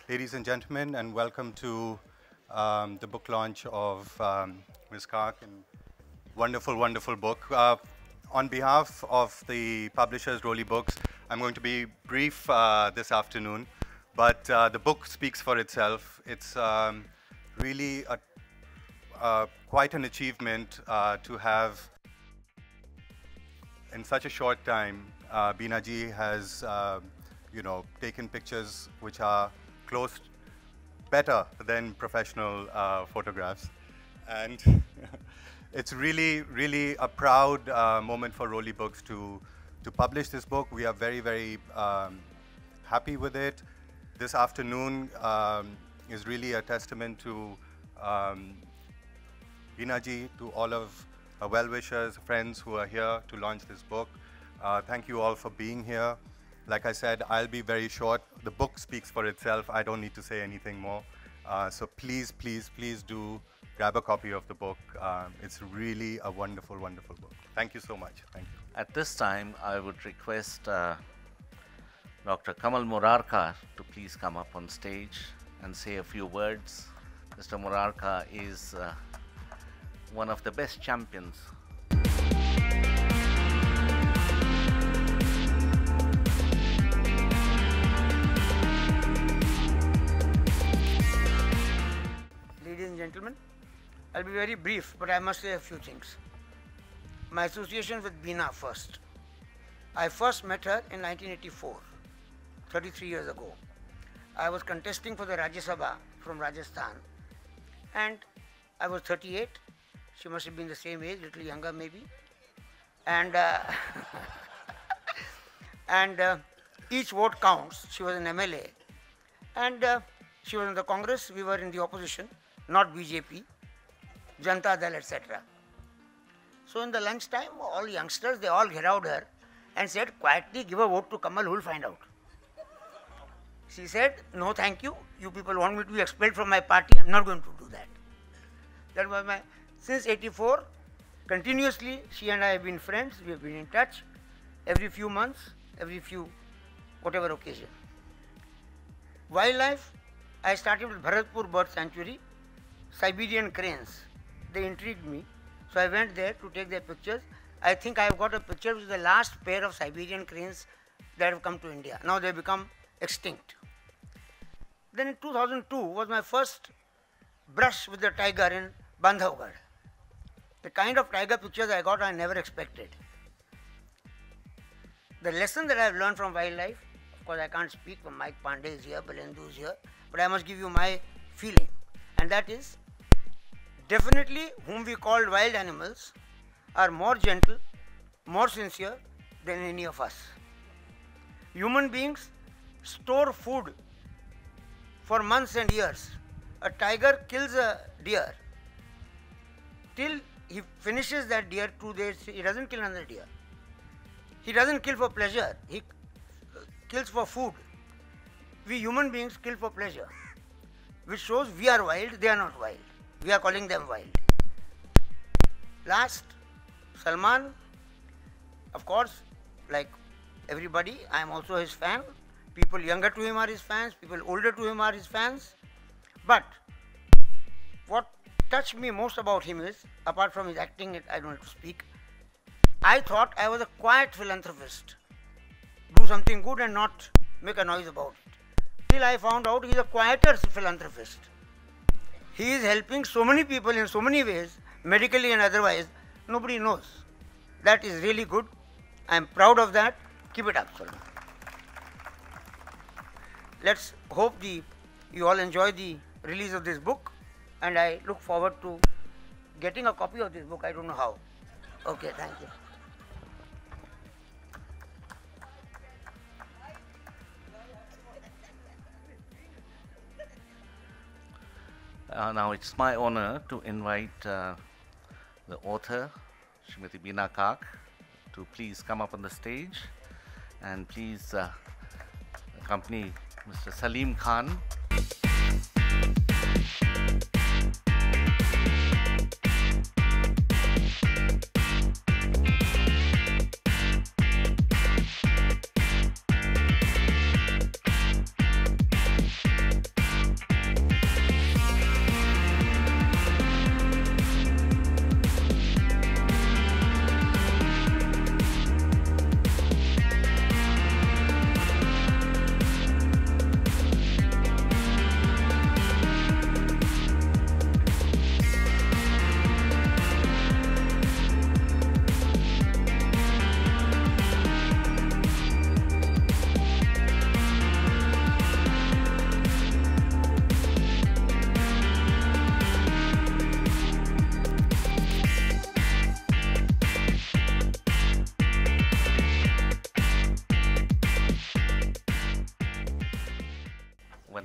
ladies and gentlemen, and welcome to the book launch of Ms. Kaif, and wonderful, wonderful book. On behalf of the publishers, Rolly Books, I'm going to be brief this afternoon, but the book speaks for itself. It's really quite an achievement to have, in such a short time, Beena ji has taken pictures which are better than professional photographs. And it's really, really a proud moment for Rolly Books to publish this book. We are very, very happy with it. This afternoon is really a testament to Beena ji, to all of our well-wishers, friends who are here to launch this book. Thank you all for being here. Like I said, I'll be very short. The book speaks for itself. I don't need to say anything more. So please, please, please do grab a copy of the book. It's really a wonderful, wonderful book. Thank you so much. Thank you. At this time, I would request Dr. Kamal Murarka to please come up on stage and say a few words. Mr. Murarka is one of the best champions. Ladies and gentlemen, I'll be very brief, but I must say a few things. My association with Beena first. I first met her in 1984, 33 years ago. I was contesting for the Rajya Sabha from Rajasthan, and I was 38. She must have been the same age, little younger maybe. And each vote counts. She was an MLA, and she was in the Congress. We were in the opposition, not BJP, Janata Dal, etc. So in the lunch time, all youngsters, they all around her and said, quietly give a vote to Kamal, who will find out. She said, no thank you. You people want me to be expelled from my party. I'm not going to do that. That was my, since 84, continuously, she and I have been friends. We have been in touch every few months, whatever occasion. Wildlife, I started with Bharatpur Bird Sanctuary, Siberian cranes. They intrigued me. So I went there to take their pictures. I think I have got a picture which is the last pair of Siberian cranes that have come to India. Now they have become extinct. Then in 2002 was my first brush with the tiger in Bandhavgarh. The kind of tiger pictures I got, I never expected. The lesson that I have learned from wildlife, of course I can't speak when Mike Pandey is here, Balendu is here, but I must give you my feeling. And that is, definitely whom we call wild animals are more gentle, more sincere than any of us. Human beings store food for months and years. A tiger kills a deer. Till he finishes that deer 2 days, he doesn't kill another deer. He doesn't kill for pleasure, he kills for food. We human beings kill for pleasure, which shows we are wild, they are not wild. We are calling them wild. Last, Salman, of course, like everybody, I am also his fan. People younger to him are his fans, people older to him are his fans. But what touched me most about him is, apart from his acting, I don't have to speak, I thought I was a quiet philanthropist. Do something good and not make a noise about it. Till I found out he is a quieter philanthropist. He is helping so many people in so many ways, medically and otherwise, nobody knows. That is really good. I am proud of that. Keep it up, Salman. Let's hope you all enjoy the release of this book, and I look forward to getting a copy of this book. I don't know how. Okay, thank you. Now it's my honor to invite the author, Srimati Beena Kaif, to please come up on the stage and please accompany Mr. Salim Khan.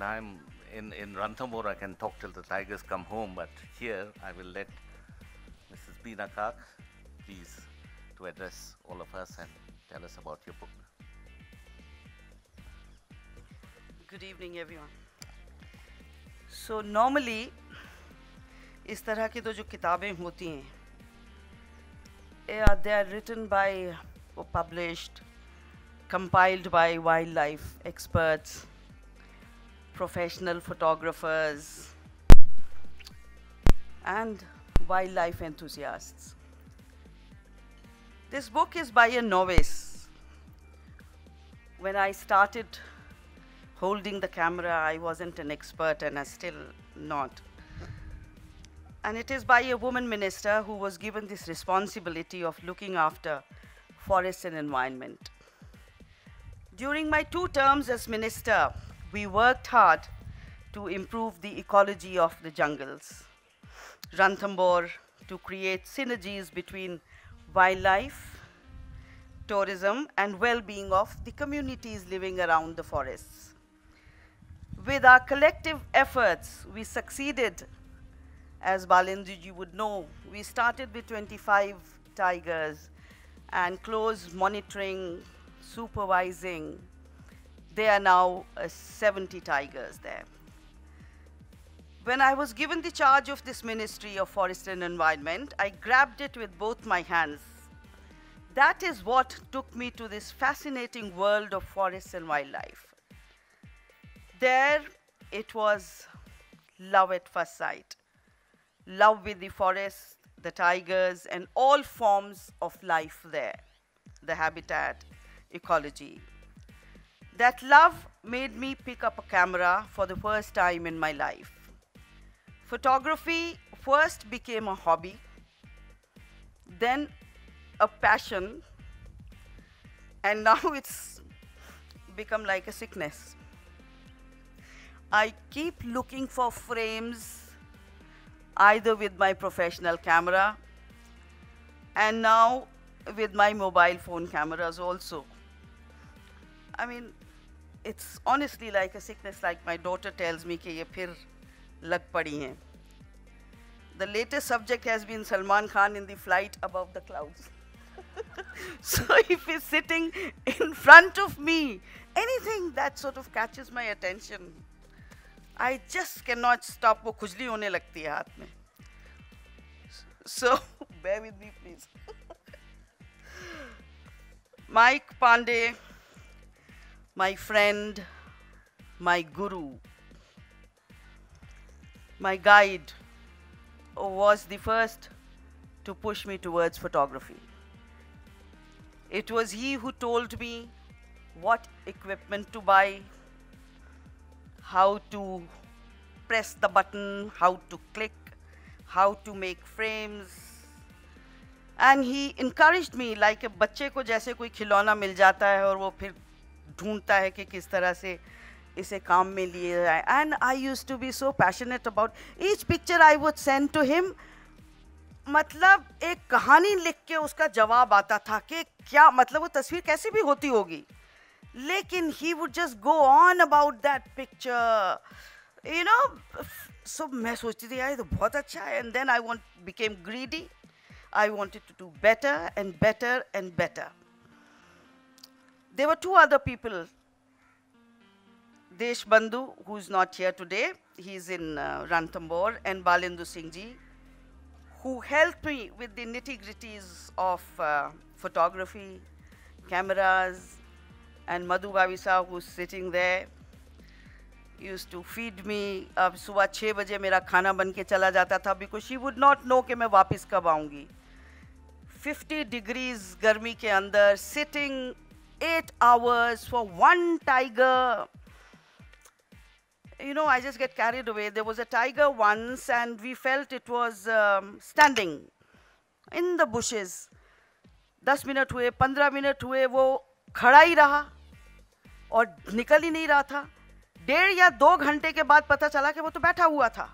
when I'm in Ranthambhore, I can talk till the tigers come home, but here I will let Mrs. Beena Kak, please, to address all of us and tell us about your book. Good evening, everyone. So normally, इस तरह की तो जो किताबें होती हैं, they are written by or published, compiled by wildlife experts, professional photographers, and wildlife enthusiasts. This book is by a novice. When I started holding the camera, I wasn't an expert, and I'm still not. And it is by a woman minister who was given this responsibility of looking after forests and environment. During my 2 terms as minister, we worked hard to improve the ecology of the jungles. Ranthambhore, to create synergies between wildlife, tourism, and well-being of the communities living around the forests. With our collective efforts, we succeeded. As Balenduji would know, we started with 25 tigers and close monitoring, supervising. There are now 70 tigers there. When I was given the charge of this Ministry of Forest and Environment, I grabbed it with both my hands. That is what took me to this fascinating world of forests and wildlife. There, it was love at first sight. Love with the forests, the tigers, and all forms of life there, the habitat, ecology. That love made me pick up a camera for the first time in my life. Photography first became a hobby, then a passion, and now it's become like a sickness. I keep looking for frames either with my professional camera and now with my mobile phone cameras also. I mean, it's honestly like a sickness, like my daughter tells me कि ये फिर लग पड़ी हैं. The latest subject has been Salman Khan in the flight above the clouds. So if he's sitting in front of me, anything that sort of catches my attention, I just cannot stop. वो खुजली होने लगती है हाथ में. So bear with me, please. Mike Pandey, my friend, my guru, my guide, was the first to push me towards photography. It was he who told me what equipment to buy, how to press the button, how to click, how to make frames. And he encouraged me like a बच्चे को जैसे कोई खिलौना मिल जाता है और वो फिर ढूंढता है कि किस तरह से इसे काम में लिए जाए. And I used to be so passionate about each picture I would send to him. मतलब एक कहानी लिख के उसका जवाब आता था कि क्या मतलब वो तस्वीर कैसी भी होती होगी, लेकिन he would just go on about that picture, you know. So मैं सोचती थी यार ये तो बहुत अच्छा है. And then I became greedy. I wanted to do better and better and better. There were 2 other people. Desh Bandhu, who's not here today, he's in Ranthambhore, and Balendu Singh ji, who helped me with the nitty-gritties of photography, cameras, and Madhu Bhavisa, who's sitting there, used to feed me. अब सुबह 6 बजे मेरा खाना बन के चला जाता था, because she would not know कि मैं वापस कब आऊँगी. 50 degrees गर्मी के अंदर, sitting 8 hours for one tiger. You know, I just get carried away. There was a tiger once, and we felt it was standing in the bushes. 10 minute हुए, 15 minute हुए, वो खड़ा ही रहा और निकल ही नहीं रहा था. 1.5 या 2 घंटे के बाद पता चला कि वो तो बैठा हुआ था.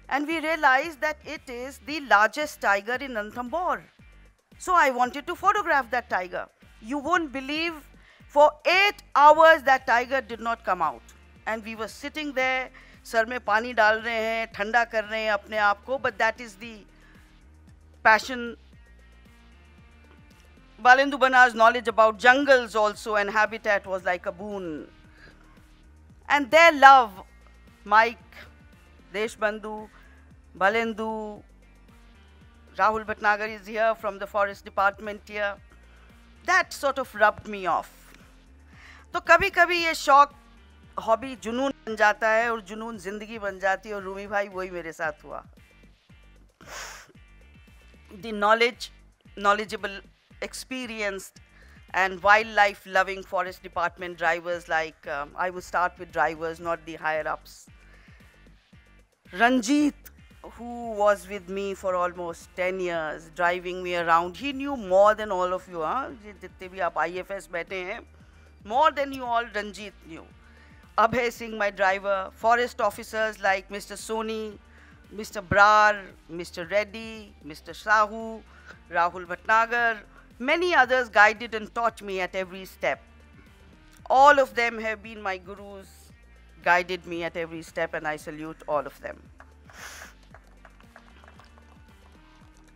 And we realized that it is the largest tiger in Ranthambhore. So I wanted to photograph that tiger. You won't believe, for 8 hours that tiger did not come out. and we were sitting there, sir में पानी डाल रहे हैं, ठंडा कर रहे हैं अपने आप को, but that is the passion. Balendu Bana's knowledge about jungles also and habitat was like a boon. And their love, Mike, Deshbandhu, Balendu, Rahul Bhatnagar is here from the forest department here. That sort of rubbed me off. तो कभी कभी ये शौक hobby जुनून बन जाता है और जुनून जिंदगी बन जाती है और रूमी भाई वही मेरे साथ हुआ. The knowledgeable, experienced and wildlife loving forest department drivers like, I would start with drivers, not the higher ups. Ranjit, who was with me for almost 10 years, driving me around, he knew more than all of you. जितने भी आप IFS बैठे हैं, more than you all, Ranjit knew. Abhay Singh, my driver, forest officers like Mr. Soni, Mr. Brar, Mr. Reddy, Mr. Sahu, Rahul Bhatnagar, many others guided and taught me at every step. All of them have been my gurus, guided me at every step, and I salute all of them.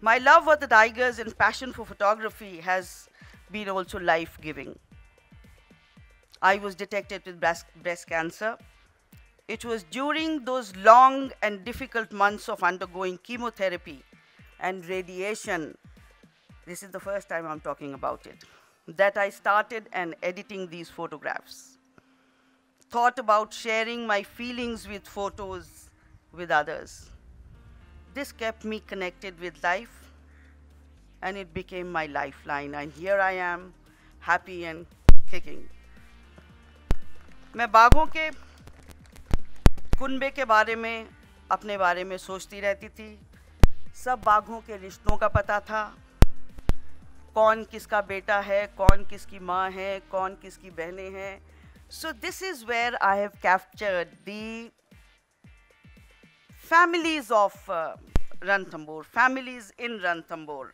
My love for the tigers and passion for photography has been also life-giving. I was detected with breast cancer. It was during those long and difficult months of undergoing chemotherapy and radiation, this is the first time I'm talking about it, that I started and editing these photographs. Thought about sharing my feelings with photos with others. This kept me connected with life, and it became my lifeline, and here I am, happy and kicking. मैं बाघों के कुनबे के बारे में, अपने बारे में सोचती रहती थी. सब बाघों के रिश्तों का पता था, कौन किसका बेटा है, कौन किसकी माँ है, कौन किसकी बहनें हैं. So this is where I have captured the families of Ranthambhore, families in Ranthambhore.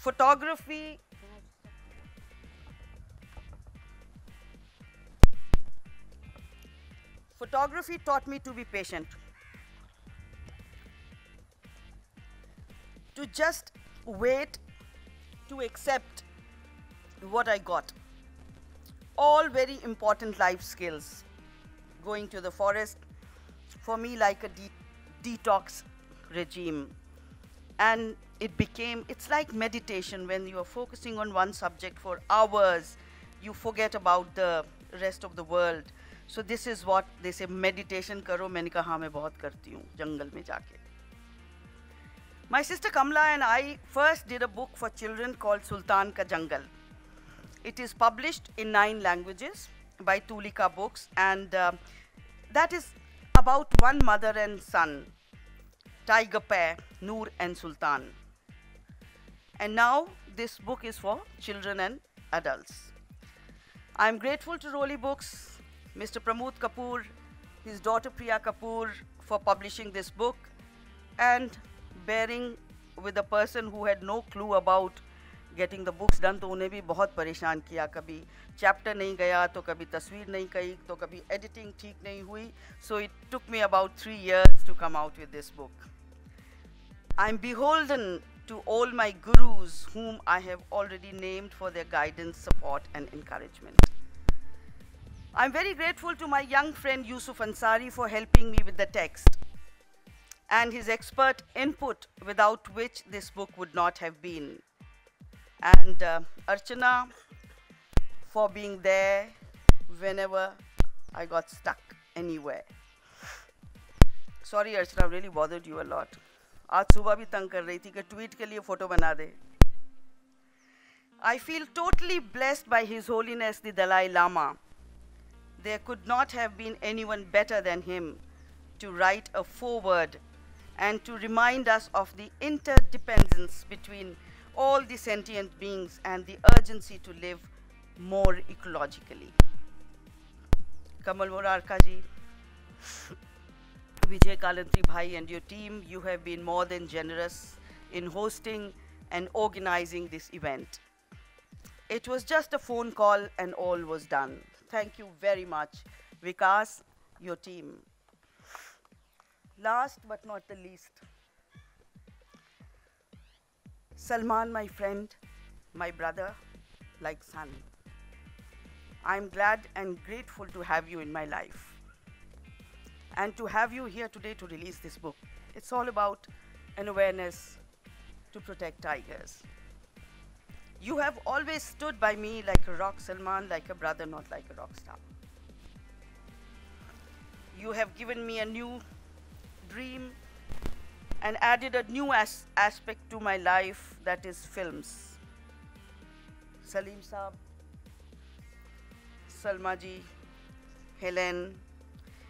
Photography taught me to be patient, to just wait, to accept what I got. All very important life skills. Going to the forest, for me, like a detox regime. And it's like meditation. When you are focusing on one subject for hours, you forget about the rest of the world. So this is what they say, meditation karo. मैंने कहा हाँ मैं बहुत करती हूँ जंगल में जाके. My sister Kamla and I first did a book for children called Sultan Ka Jangal. It is published in 9 languages by Tulika Books, and that is about one mother and son, tiger pair, Noor and Sultan. And now this book is for children and adults. I am grateful to Roli Books, Mr. Pramod Kapoor, his daughter Priya Kapoor for publishing this book and bearing with a person who had no clue about getting the books done. तो उन्हें भी बहुत परेशान किया, कभी chapter नहीं गया तो कभी तस्वीर नहीं गई तो कभी editing ठीक नहीं हुई. So it took me about 3 years to come out with this book. I'm beholden to all my gurus whom I have already named for their guidance, support and encouragement. I'm very grateful to my young friend Yusuf Ansari for helping me with the text and his expert input, without which this book would not have been. And Archana for being there whenever I got stuck anywhere. Sorry Archana, I really bothered you a lot. आज सुबह भी तंग कर रही थी कि tweet के लिए फोटो बना दे. I feel totally blessed by His Holiness the Dalai Lama. There could not have been anyone better than him to write a foreword and to remind us of the interdependence between all the sentient beings and the urgency to live more ecologically. Kamal Morarka ji, Vijay Kalantri Bhai and your team, you have been more than generous in hosting and organizing this event. It was just a phone call and all was done. Thank you very much, Vikas, your team. Last but not the least, Salman, my friend, my brother, like son. I'm glad and grateful to have you in my life and to have you here today to release this book. It's all about an awareness to protect tigers. You have always stood by me like a rock, Salman, like a brother, not like a rock star. You have given me a new dream and added a new aspect to my life, that is films. Salim Saab, Salma ji, Helen,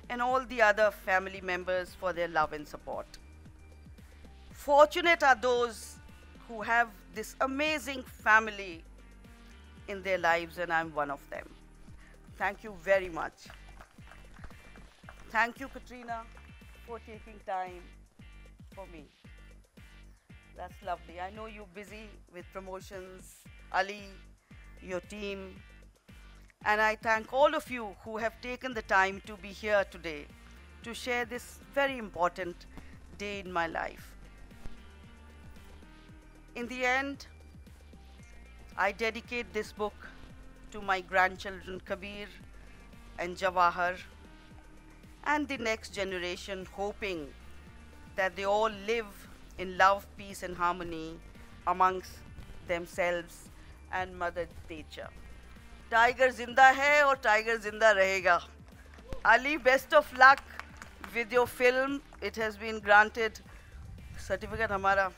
and all the other family members for their love and support. Fortunate are those who have this amazing family in their lives, and I'm one of them. Thank you very much. Thank you, Katrina, for taking time for me. That's lovely. I know you're busy with promotions, Ali, your team, and I thank all of you who have taken the time to be here today to share this very important day in my life. In the end, I dedicate this book to my grandchildren Kabir and Jawahar and the next generation, hoping that they all live in love, peace and harmony amongst themselves and Mother Nature. Tiger zinda hai aur tiger zinda rahega. Ali, best of luck with your film. It has been granted. Certificate hamara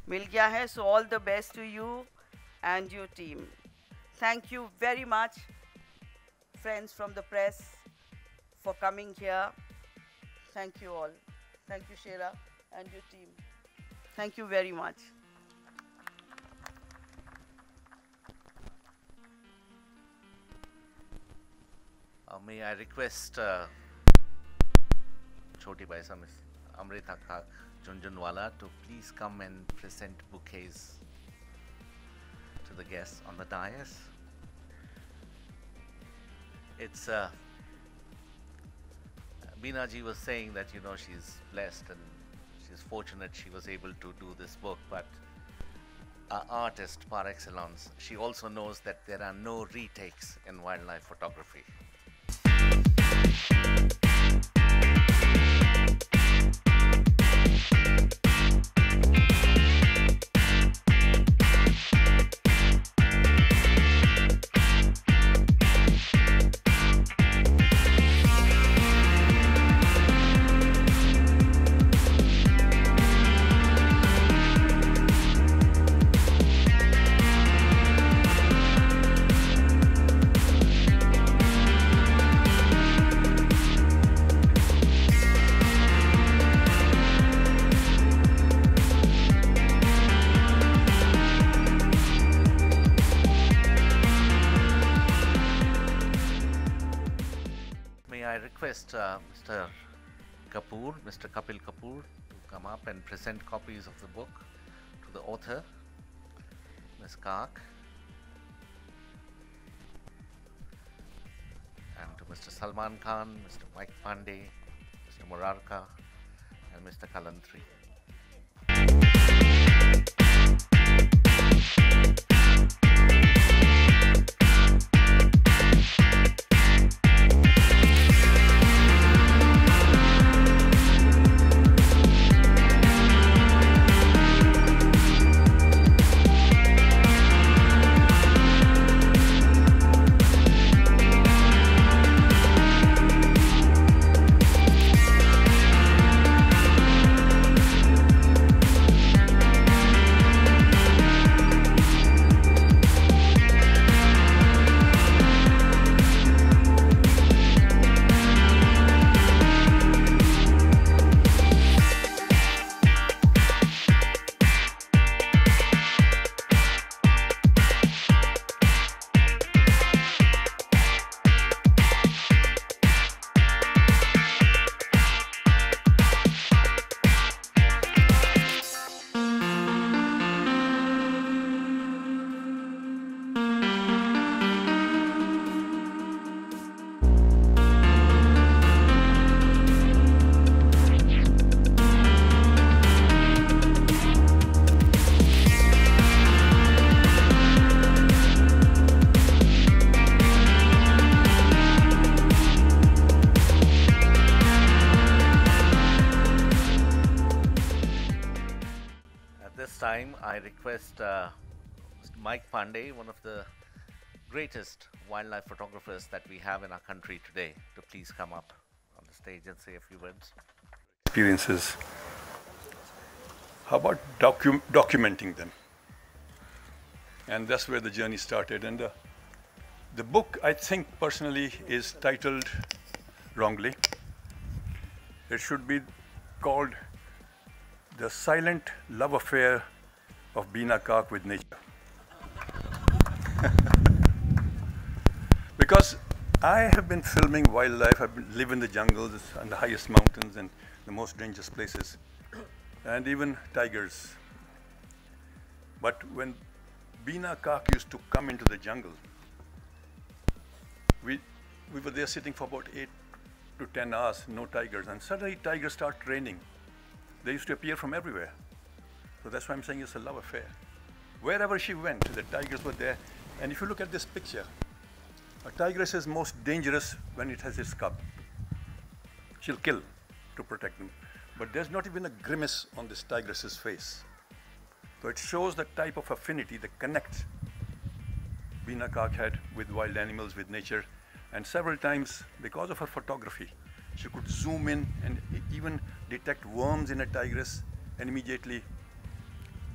mil gaya hai, so all the best to you and your team. Thank you very much, friends from the press, for coming here. Thank you all. Thank you, Shera, and your team. Thank you very much. May I request Choti Baisa, Miss Amrita Junjunwala, to please come and present bouquets to the guests on the dais. It's Beena ji was saying that, you know, she's blessed and she's fortunate she was able to do this book, but an artist par excellence, she also knows that there are no retakes in wildlife photography. Mr. Kapoor, Mr. Kapil Kapoor, to come up and present copies of the book to the author, Ms. Kaak, and to Mr. Salman Khan, Mr. Mike Pandey, Mr. Murarka, and Mr. Kalantri. time, I request Mike Pandey, one of the greatest wildlife photographers that we have in our country today, to please come up on the stage and say a few words. Experiences. How about documenting them? And that's where the journey started. And the book, I think personally, is titled wrongly. It should be called The Silent Love Affair of Beena Kaak with Nature. Because I have been filming wildlife. I live in the jungles and the highest mountains and the most dangerous places, and even tigers. But when Beena Kaak used to come into the jungle, we were there sitting for about 8 to 10 hours, no tigers, and suddenly tigers start raining. They used to appear from everywhere. So that's why I'm saying it's a love affair. Wherever she went, the tigers were there. And if you look at this picture, a tigress is most dangerous when it has its cub. She'll kill to protect them. But there's not even a grimace on this tigress's face. So it shows the type of affinity, the connect Beena Kaak had with wild animals, with nature. And several times, because of her photography, she could zoom in and even detect worms in a tigress, and immediately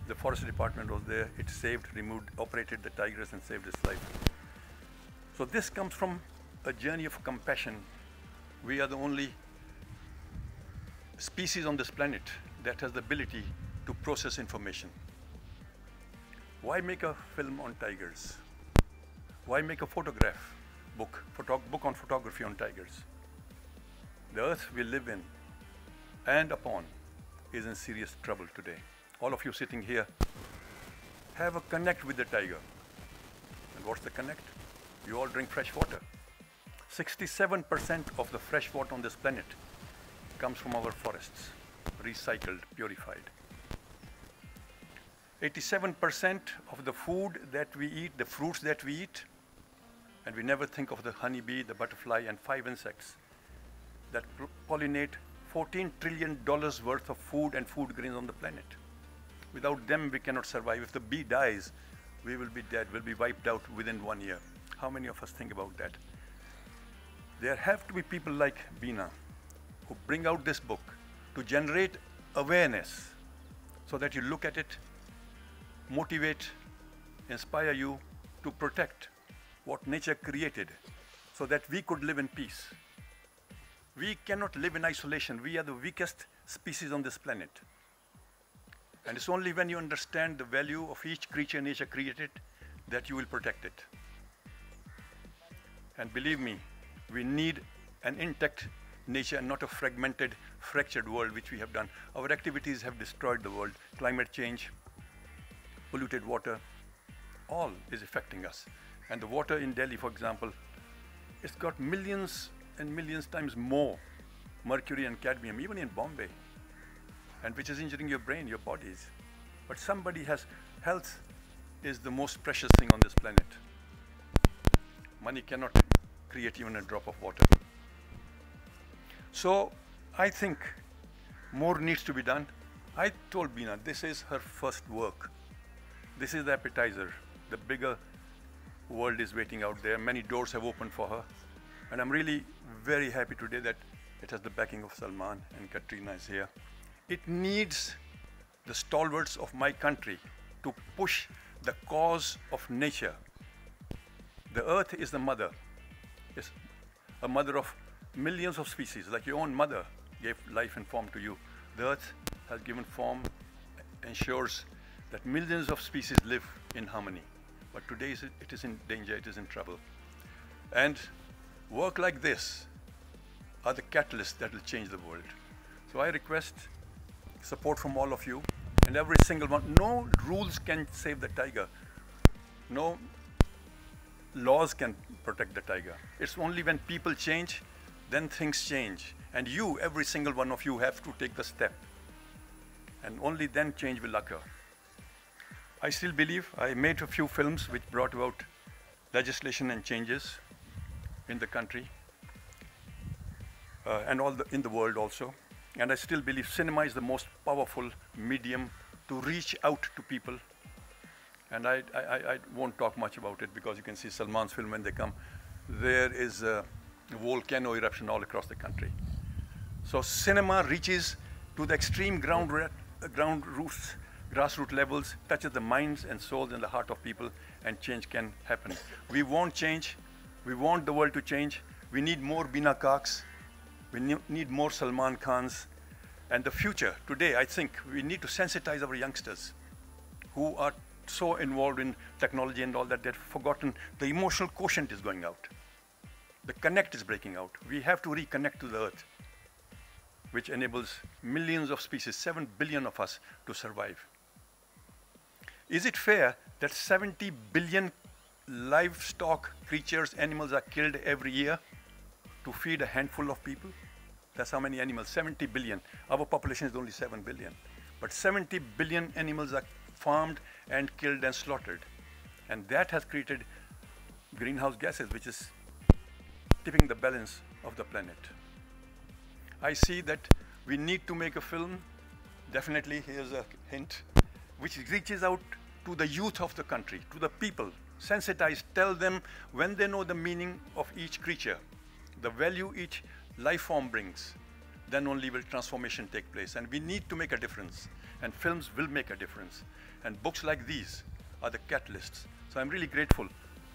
the forest department was there. It saved, removed, operated the tigress and saved its life. So this comes from a journey of compassion. We are the only species on this planet that has the ability to process information. Why make a film on tigers? Why make a book on photography on tigers? The earth we live in and upon is in serious trouble today. All of you sitting here have a connect with the tiger. And what's the connect? You all drink fresh water. 67% of the fresh water on this planet comes from our forests, recycled, purified. 87% of the food that we eat, the fruits that we eat, and we never think of the honeybee, the butterfly, and 5 insects that pollinate $14 trillion worth of food and food grains on the planet. Without them, we cannot survive. If the bee dies, we will be dead, we'll be wiped out within 1 year. How many of us think about that? There have to be people like Beena who bring out this book to generate awareness so that you look at it, motivate, inspire you to protect what nature created so that we could live in peace. We cannot live in isolation. We are the weakest species on this planet. And it's only when you understand the value of each creature nature created that you will protect it. And believe me, we need an intact nature and not a fragmented, fractured world, which we have done. Our activities have destroyed the world. Climate change, polluted water, all is affecting us. And the water in Delhi, for example, it's got millions and millions times more mercury and cadmium, even in Bombay, and which is injuring your brain, your bodies. But somebody has, health is the most precious thing on this planet. Money cannot create even a drop of water. So I think more needs to be done. I told Beena, this is her first work. This is the appetizer. The bigger world is waiting out there. Many doors have opened for her. And I'm really very happy today that it has the backing of Salman, and Katrina is here. It needs the stalwarts of my country to push the cause of nature. The earth is the mother. It's a mother of millions of species, like your own mother gave life and form to you. The earth has given form, ensures that millions of species live in harmony. But today it is in danger, it is in trouble. And work like this are the catalysts that will change the world. So I request support from all of you, and every single one. No rules can save the tiger. No laws can protect the tiger. It's only when people change, then things change. And you, every single one of you, have to take the step. And only then change will occur. I still believe I made a few films which brought about legislation and changes in the country and in the world also. And I still believe cinema is the most powerful medium to reach out to people. And I won't talk much about it because you can see Salman's film when they come. There is a volcano eruption all across the country. So cinema reaches to the extreme grassroots levels, touches the minds and souls and the heart of people, and change can happen. We want change. We want the world to change. We need more Bina Kaks. We need more Salman Khans. And the future, today, I think we need to sensitize our youngsters who are so involved in technology and all that, they've forgotten the emotional quotient is going out. The connect is breaking out. We have to reconnect to the earth, which enables millions of species, 7 billion of us, to survive. Is it fair that 70 billion livestock creatures, animals are killed every year to feed a handful of people? That's how many animals, 70 billion. Our population is only 7 billion. But 70 billion animals are farmed and killed and slaughtered. And that has created greenhouse gases, which is tipping the balance of the planet. I see that we need to make a film, definitely, here's a hint, which reaches out to the youth of the country, to the people, sensitize, tell them when they know the meaning of each creature, the value each life form brings, then only will transformation take place. And we need to make a difference, and films will make a difference. And books like these are the catalysts. So I'm really grateful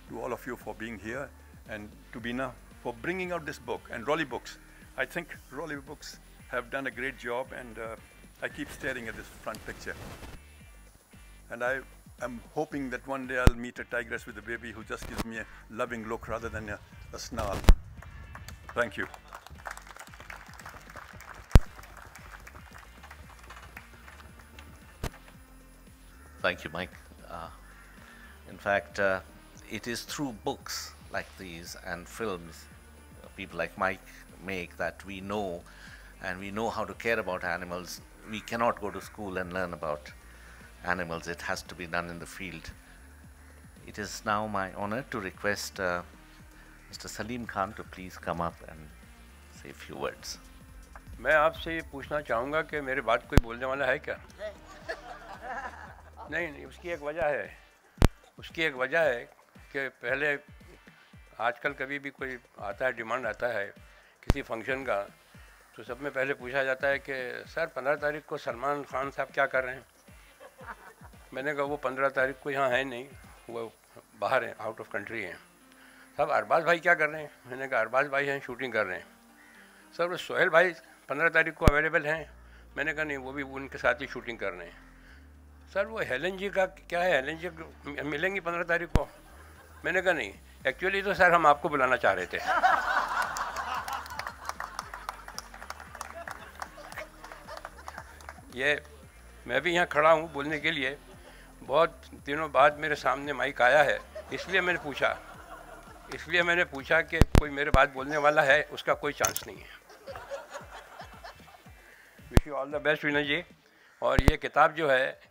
to all of you for being here, and to Bina for bringing out this book, and Rolly Books. I think Rolly Books have done a great job, and I keep staring at this front picture. And I am hoping that one day I'll meet a tigress with a baby who just gives me a loving look rather than a snarl. Thank you. Thank you, Mike. In fact, it is through books like these and films people like Mike make that we know, and we know how to care about animals. We cannot go to school and learn about animals. It has to be done in the field. It is now my honor to request Mr. Salim Khan to please come up and say a few words. मैं आपसे ये पूछना चाहूँगा कि मेरे बात कोई बोलने वाला है क्या? नहीं, उसकी एक वजह है। उसकी एक वजह है कि पहले आजकल कभी भी कोई आता है, डिमांड आता है किसी फंक्शन का, तो सब में पहले पूछा जाता है कि सर 15 तारीख को सलमान खान साहब क्या कर रहे हैं? मैंने कहा वो 15 तारीख को यहाँ है नहीं, वो बाहर हैं, आउट ऑफ कंट्री हैं। साहब अरबाज भाई क्या कर रहे हैं? मैंने कहा अरबाज भाई हैं, शूटिंग कर रहे हैं। सर वो सोहेल भाई 15 तारीख को अवेलेबल हैं? मैंने कहा नहीं, वो भी उनके साथ ही शूटिंग कर रहे हैं। सर वो हेलन जी का क्या है, हेलन जी मिलेंगी 15 तारीख को? मैंने कहा नहीं, एक्चुअली तो सर हम आपको बुलाना चाह रहे थे। ये मैं भी यहाँ खड़ा हूँ बोलने के लिए, बहुत दिनों बाद मेरे सामने माइक आया है, इसलिए मैंने पूछा कि कोई मेरे बात बोलने वाला है, उसका कोई चांस नहीं है। Wish you all the best Bina ji. और ये किताब जो है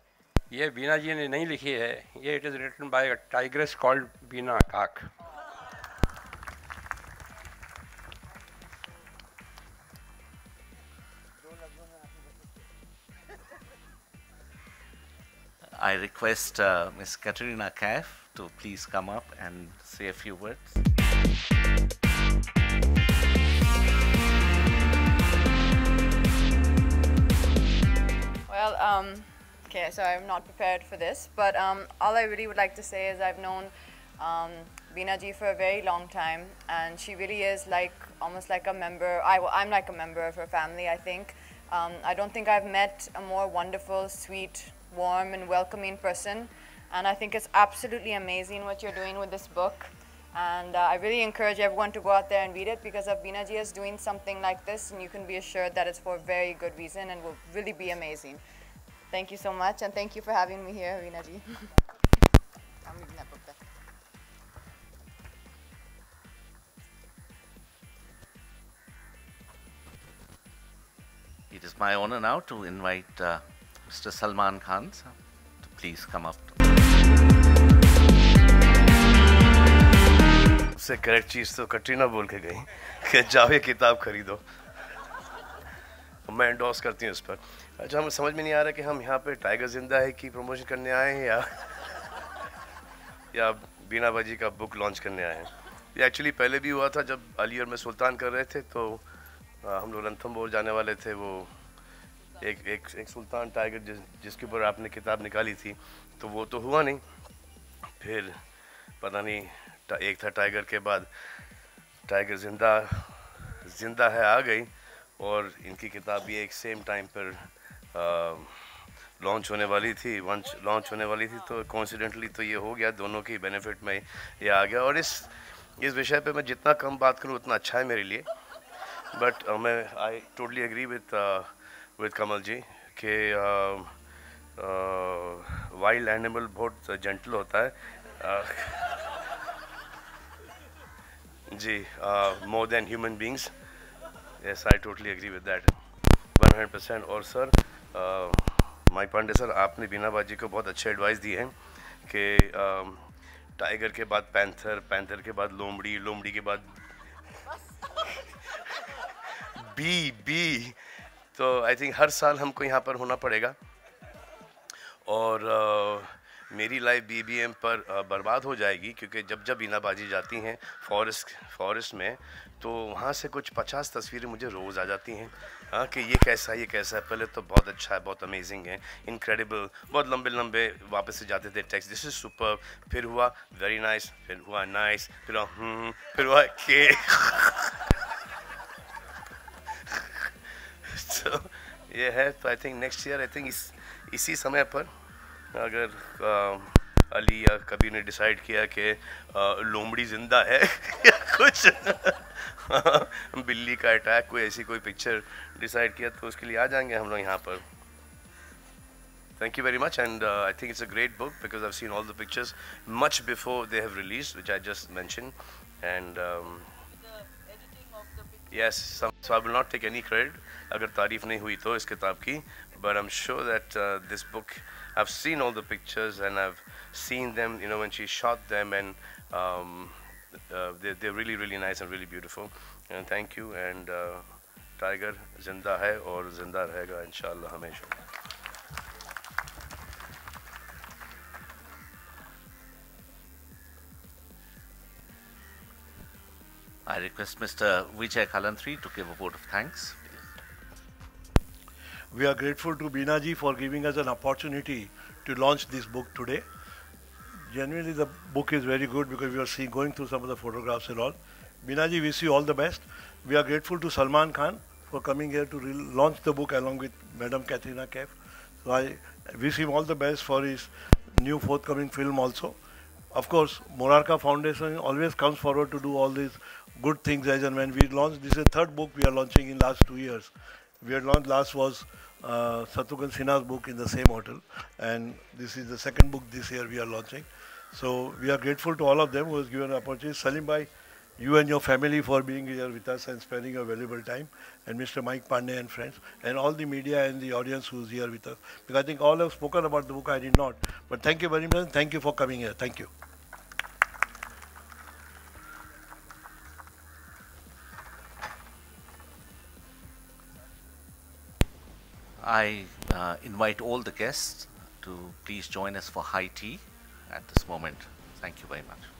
ये बीना जी ने नहीं लिखी है, ये it is written by a tigress called Bina Kak. I request Ms. Katrina Kaif to please come up and say a few words. Well, okay, so I'm not prepared for this, but all I really would like to say is I've known Beena ji for a very long time, and she really is like almost like a member. I'm like a member of her family, I think. I don't think I've met a more wonderful, sweet, warm and welcoming person, and I think it's absolutely amazing what you're doing with this book, and I really encourage everyone to go out there and read it, because if Beena ji is doing something like this, and you can be assured that it's for a very good reason and will really be amazing. Thank you so much, and thank you for having me here, Beena ji. I'm reading that book back. It is my honor now to invite Mr. Salman Khan to please come up. उससे correct चीज़ तो कटरीना बोल के गई कि जाओ ये किताब खरीदो, मैं एंडोर्स करती हूँ इस पर। अच्छा, हमें समझ में नहीं आ रहा कि हम यहाँ पे टाइगर जिंदा है की प्रमोशन करने आए हैं या बीना बाजी का बुक लॉन्च करने आए हैं। ये एक्चुअली पहले भी हुआ था जब अली और मैं सुल्तान कर रहे थे, तो हम लोग रणथंभौर जाने वाले थे। वो एक सुल्तान टाइगर जिसके ऊपर आपने किताब निकाली थी, तो वो तो हुआ नहीं। फिर पता नहीं एक था टाइगर के बाद टाइगर जिंदा है आ गई, और इनकी किताब भी एक सेम टाइम पर लॉन्च होने वाली थी तो कोइंसिडेंटली तो ये हो गया, दोनों की बेनिफिट में ये आ गया। और इस विषय पे मैं जितना कम बात करूँ उतना अच्छा है मेरे लिए। But I totally agree with Kamal ji कि वाइल्ड एनिमल बहुत जेंटल होता है जी, more than human beings. Yes, I totally agree with that 100%। और सर माइक पांडे सर, आपने बीना बाजी को बहुत अच्छे एडवाइस दी है कि टाइगर के बाद पैंथर के बाद लोमड़ी के बाद बी। तो आई थिंक हर साल हमको यहाँ पर होना पड़ेगा। और मेरी लाइफ BBM पर बर्बाद हो जाएगी, क्योंकि जब बीना बाजी जाती हैं फॉरेस्ट में, तो वहाँ से कुछ 50 तस्वीरें मुझे रोज़ आ जाती हैं। हाँ, कि ये कैसा है पहले तो बहुत अच्छा है, बहुत अमेजिंग है, इनक्रेडिबल, बहुत लंबे वापस से जाते थे टेक्स्ट, दिस इज सुपर, फिर हुआ वेरी नाइस, फिर हुआ नाइस, फिर हुआ के तो ये है। तो I think next year, I think इसी समय पर अगर अली या कबीर ने डिसाइड किया कि लोमड़ी जिंदा है या कुछ बिल्ली का अटैक, कोई पिक्चर डिसाइड किया, तो उसके लिए आ जाएंगे हम लोग यहाँ पर। Thank you very much, and I think it's a great book because I've seen all the pictures much before they have released, which I just mentioned, and yes, so I will not take any credit अगर तारीफ नहीं हुई तो इस किताब की, but I'm sure that this book, I've seen all the pictures and I've seen them, you know, when she shot them, and they're really nice and really beautiful. And thank you, and tiger जिंदा है और जिंदा रहेगा इंशाल्लाह हमेशा। I request Mr. Vijay Kalantri to give a vote of thanks. We are grateful to Beena ji for giving us an opportunity to launch this book today. Genuinely, the book is very good because we are going through some of the photographs and all. Beena ji, wish you all the best. We are grateful to Salman Khan for coming here to launch the book along with Madam Katrina Kaif. So I wish him all the best for his new forthcoming film also. Of course, Morarka Foundation always comes forward to do all these good things as and when we launch. This is the third book we are launching in last 2 years. We had launched, last was Satrughn Sinha's book in the same hotel, and this is the second book this year we are launching. So we are grateful to all of them who has given an opportunity. Salim bhai, you and your family for being here with us and spending your valuable time, and Mr. Mike Pandey and friends, and all the media and the audience who is here with us. Because I think all have spoken about the book, I did not. But thank you very much. Thank you for coming here. Thank you. I invite all the guests to please join us for high tea at this moment. Thank you very much.